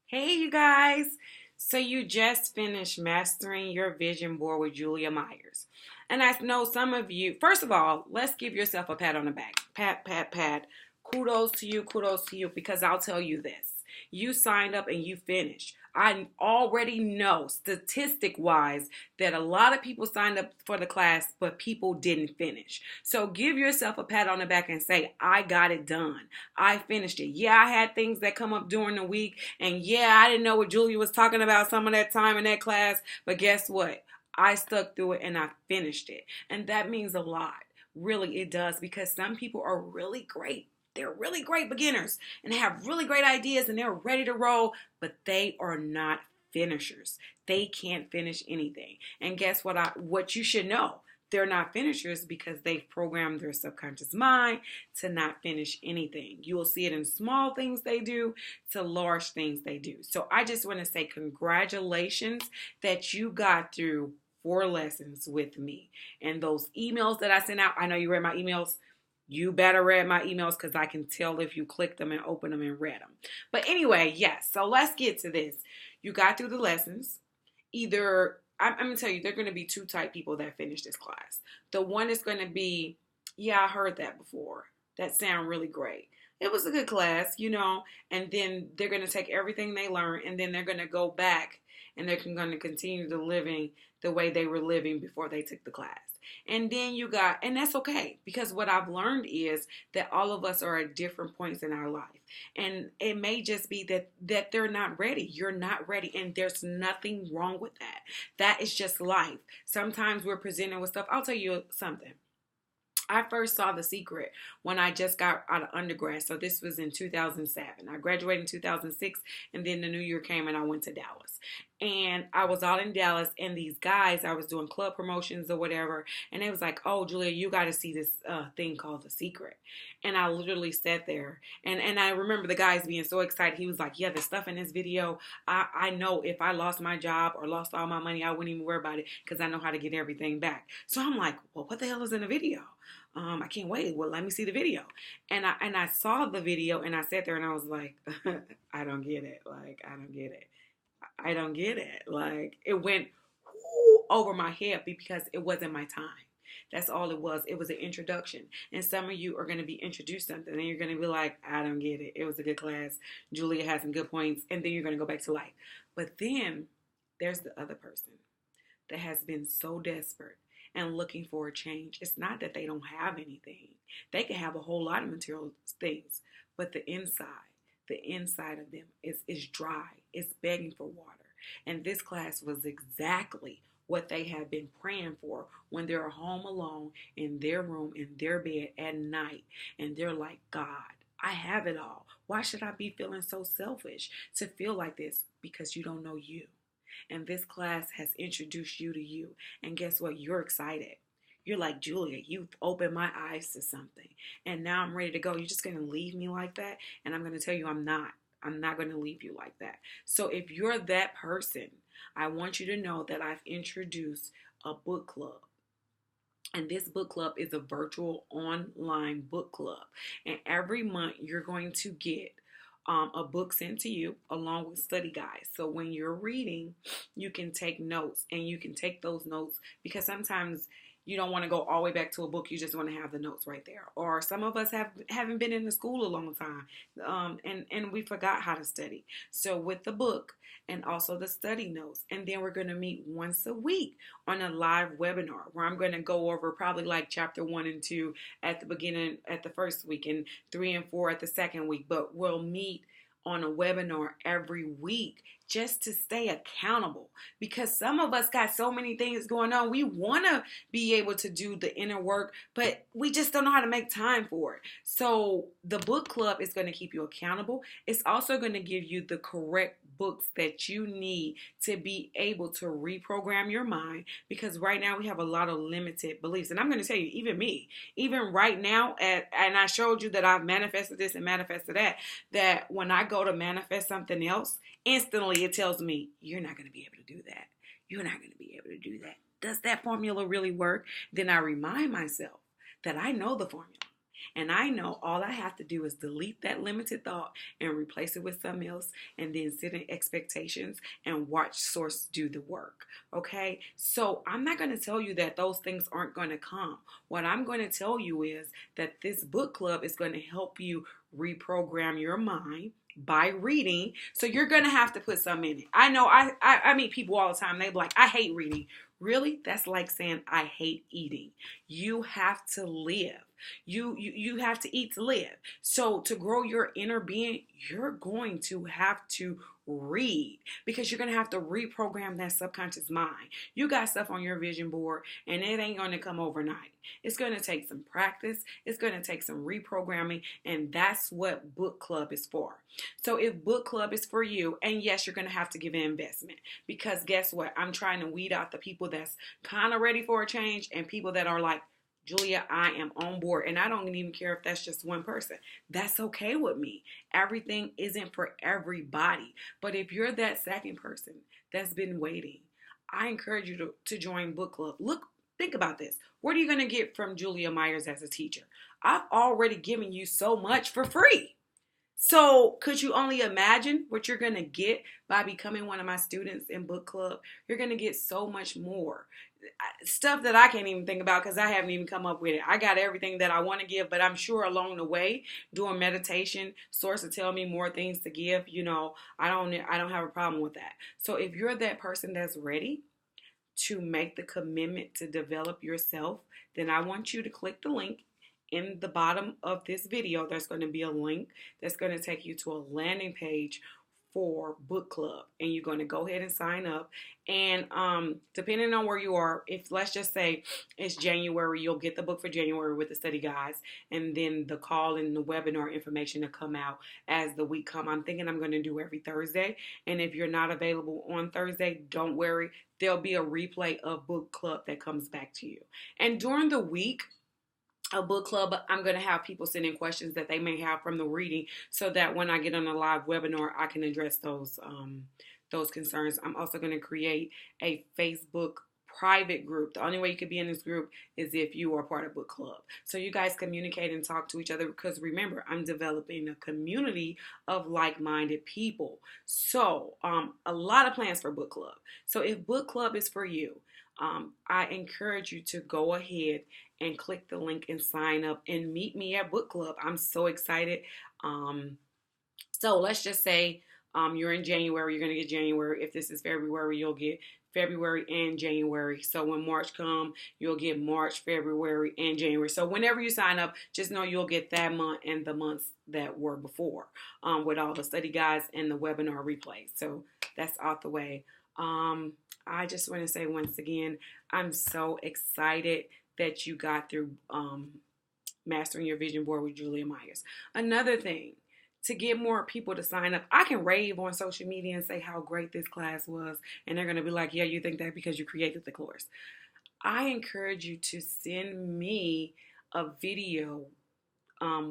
Hey, you guys. So, you just finished mastering your vision board with Julia Myers. And I know some of you, first of all, let's give yourself a pat on the back. Pat, pat, pat. Kudos to you, because I'll tell you this. You signed up and you finished. I already know statistic wise that a lot of people signed up for the class, but people didn't finish. So give yourself a pat on the back and say, I got it done. I finished it. Yeah, I had things that come up during the week. And yeah, I didn't know what Julia was talking about some of that time in that class. But guess what? I stuck through it and I finished it. And that means a lot. Really, it does, because some people are really great. They're really great beginners and have really great ideas and they're ready to roll, but they are not finishers. They can't finish anything. And guess what you should know? They're not finishers because they've programmed their subconscious mind to not finish anything. You will see it in small things they do to large things they do. So I just want to say congratulations that you got through 4 lessons with me. And those emails that I sent out, I know you read my emails. You better read my emails, because I can tell if you clicked them and opened them and read them. But anyway, yes, so let's get to this. You got through the lessons. I'm going to tell you, there are going to be two type people that finish this class. The one is going to be, yeah, I heard that before. That sound really great. It was a good class, and then they're going to take everything they learned and then they're going to go back and they're going to continue to living the way they were living before they took the class. And then and that's okay, because what I've learned is that all of us are at different points in our life. And it may just be that they're not ready. You're not ready. And there's nothing wrong with that. That is just life. Sometimes we're presented with stuff. I'll tell you something. I first saw The Secret when I just got out of undergrad. So this was in 2007. I graduated in 2006, and then the new year came and I went to Dallas. And I was all in Dallas, and these guys, I was doing club promotions or whatever, and they was like, oh, Julia, you got to see this thing called The Secret. And I literally sat there, and I remember the guys being so excited. He was like, yeah, the stuff in this video, I know if I lost my job or lost all my money, I wouldn't even worry about it, because I know how to get everything back. So I'm like, well, what the hell is in the video? I can't wait. Well, let me see the video. And I saw the video and I sat there and I was like, I don't get it. Like, I don't get it. I don't get it. Like, it went over my head because it wasn't my time. That's all it was. It was an introduction. And some of you are going to be introduced to something and you're going to be like, I don't get it. It was a good class. Julia has some good points. And then you're going to go back to life. But then there's the other person that has been so desperate and looking for a change. It's not that they don't have anything. They can have a whole lot of material things, but the inside of them is dry. It's begging for water. And this class was exactly what they have been praying for when they're home alone in their room, in their bed at night. And they're like, God, I have it all. Why should I be feeling so selfish to feel like this? Because you don't know you. And this class has introduced you to you. And guess what? You're excited. You're like, Julia, you've opened my eyes to something. And now I'm ready to go. You're just going to leave me like that? And I'm going to tell you, I'm not. I'm not going to leave you like that. So if you're that person, I want you to know that I've introduced a book club. And this book club is a virtual online book club. And every month you're going to get a book sent to you along with study guides. So when you're reading, you can take notes, and you can take those notes because sometimes you don't want to go all the way back to a book. You just want to have the notes right there. Or some of us haven't been in the school a long time, and we forgot how to study. So with the book and also the study notes, and then we're going to meet once a week on a live webinar where I'm going to go over probably like chapter 1 and 2 at the beginning, at the first week, and 3 and 4 at the second week. But we'll meet on a webinar every week just to stay accountable, because some of us got so many things going on. We want to be able to do the inner work, but we just don't know how to make time for it. So the book club is going to keep you accountable. It's also going to give you the correct books that you need to be able to reprogram your mind, because right now we have a lot of limited beliefs. And I'm going to tell you, even me, even right now, and I showed you that I've manifested this and manifested that when I go to manifest something else, instantly it tells me, you're not going to be able to do that. You're not going to be able to do that. Does that formula really work? Then I remind myself that I know the formula. And I know all I have to do is delete that limited thought and replace it with something else, and then set in expectations and watch source do the work. Okay? So I'm not going to tell you that those things aren't going to come. What I'm going to tell you is that this book club is going to help you reprogram your mind by reading. So you're going to have to put some in it. I know I meet people all the time. They be like, I hate reading. Really? That's like saying I hate eating. You have to live. You have to eat to live. So to grow your inner being, you're going to have to read, because you're going to have to reprogram that subconscious mind. You got stuff on your vision board and it ain't going to come overnight. It's going to take some practice. It's going to take some reprogramming, and that's what book club is for. So if book club is for you, and yes, you're going to have to give an investment, because guess what? I'm trying to weed out the people that's kind of ready for a change and people that are like, Julia, I am on board, and I don't even care if that's just one person. That's okay with me. Everything isn't for everybody. But if you're that second person that's been waiting, I encourage you to join book club. Think about this. What are you going to get from Julia Myers as a teacher? I've already given you so much for free. So could you only imagine what you're going to get by becoming one of my students in book club? You're going to get so much more. Stuff that I can't even think about because I haven't even come up with it. I got everything that I want to give, but I'm sure along the way, doing meditation, source will tell me more things to give. I don't have a problem with that. So if you're that person that's ready to make the commitment to develop yourself, then I want you to click the link in the bottom of this video. There's going to be a link that's going to take you to a landing page for book club, and you're going to go ahead and sign up. And depending on where you are, if let's just say it's January, you'll get the book for January with the study guides, and then the call and the webinar information to come out as the week come. I'm thinking I'm going to do every Thursday, and if you're not available on Thursday, don't worry, there'll be a replay of book club that comes back to you. And during the week, a book club, I'm going to have people send in questions that they may have from the reading, so that when I get on a live webinar, I can address those concerns. I'm also going to create a Facebook private group. The only way you could be in this group is if you are part of book club. So you guys communicate and talk to each other, because remember, I'm developing a community of like-minded people. So a lot of plans for book club. So if book club is for you, I encourage you to go ahead and click the link and sign up and meet me at book club. I'm so excited. So let's just say you're in January, you're going to get January. If this is February, you'll get February and January. So when March comes, you'll get March, February, and January. So whenever you sign up, just know you'll get that month and the months that were before, with all the study guides and the webinar replays. So that's out the way. I just want to say once again, I'm so excited that you got through Mastering Your Vision Board with Julia Myers. Another thing, to get more people to sign up, I can rave on social media and say how great this class was, and they're going to be like, yeah, you think that because you created the course. I encourage you to send me a video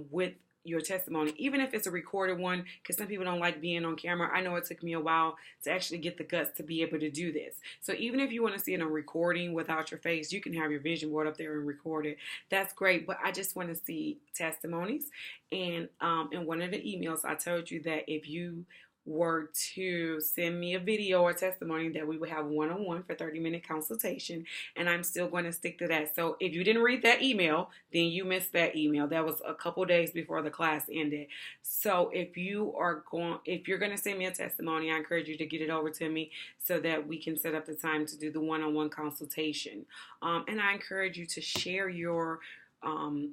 with your testimony, even if it's a recorded one, because some people don't like being on camera. I know it took me a while to actually get the guts to be able to do this. So even if you want to see it on recording without your face, you can have your vision board up there and record it. That's great. But I just want to see testimonies. And in one of the emails, I told you that if you were to send me a video or testimony, that we would have one-on-one for 30-minute consultation, and I'm still going to stick to that. So if you didn't read that email, then you missed that email. That was a couple days before the class ended. So if you're going to send me a testimony, I encourage you to get it over to me so that we can set up the time to do the one-on-one consultation. And I encourage you to share your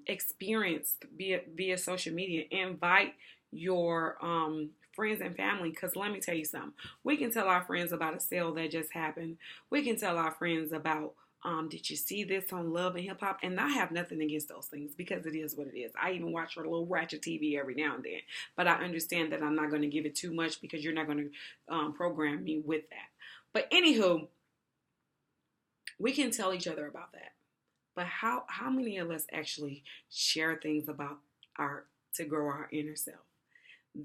experience via social media. Invite your friends and family, because let me tell you something. We can tell our friends about a sale that just happened. We can tell our friends about, did you see this on Love and Hip Hop? And I have nothing against those things, because it is what it is. I even watch a little ratchet TV every now and then. But I understand that I'm not going to give it too much, because you're not going to program me with that. But anywho, we can tell each other about that. But how many of us actually share things about to grow our inner self?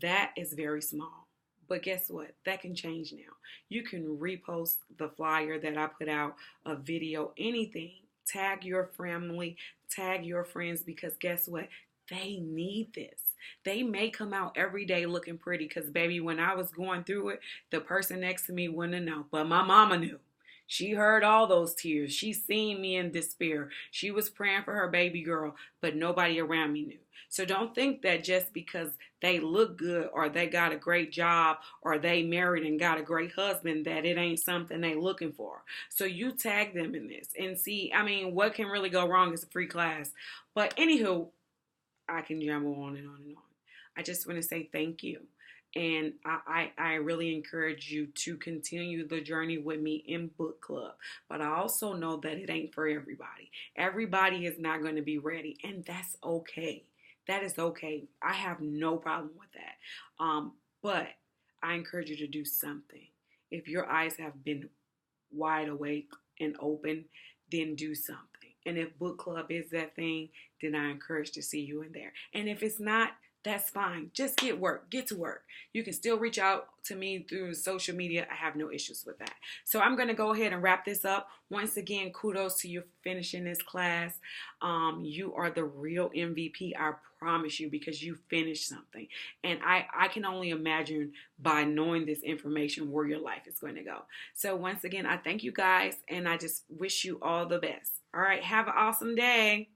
That is very small. But guess what? That can change now. You can repost the flyer that I put out, a video, anything. Tag your family, tag your friends, because guess what? They need this. They may come out every day looking pretty because, baby, when I was going through it, the person next to me wouldn't have known. But my mama knew. She heard all those tears. She seen me in despair. She was praying for her baby girl, but nobody around me knew. So don't think that just because they look good or they got a great job or they married and got a great husband that it ain't something they looking for. So you tag them in this and see, I mean, what can really go wrong? It's a free class. But anywho, I can jumble on and on and on. I just want to say thank you. And I really encourage you to continue the journey with me in book club. But I also know that it ain't for everybody. Everybody is not going to be ready. And that's okay. That is okay. I have no problem with that. But I encourage you to do something. If your eyes have been wide awake and open, then do something. And if book club is that thing, then I encourage to see you in there. And if it's not, that's fine. Just get to work. You can still reach out to me through social media. I have no issues with that. So I'm going to go ahead and wrap this up. Once again, kudos to you for finishing this class. You are the real MVP, I promise you, because you finished something. And I can only imagine by knowing this information where your life is going to go. So once again, I thank you guys, and I just wish you all the best. All right, have an awesome day.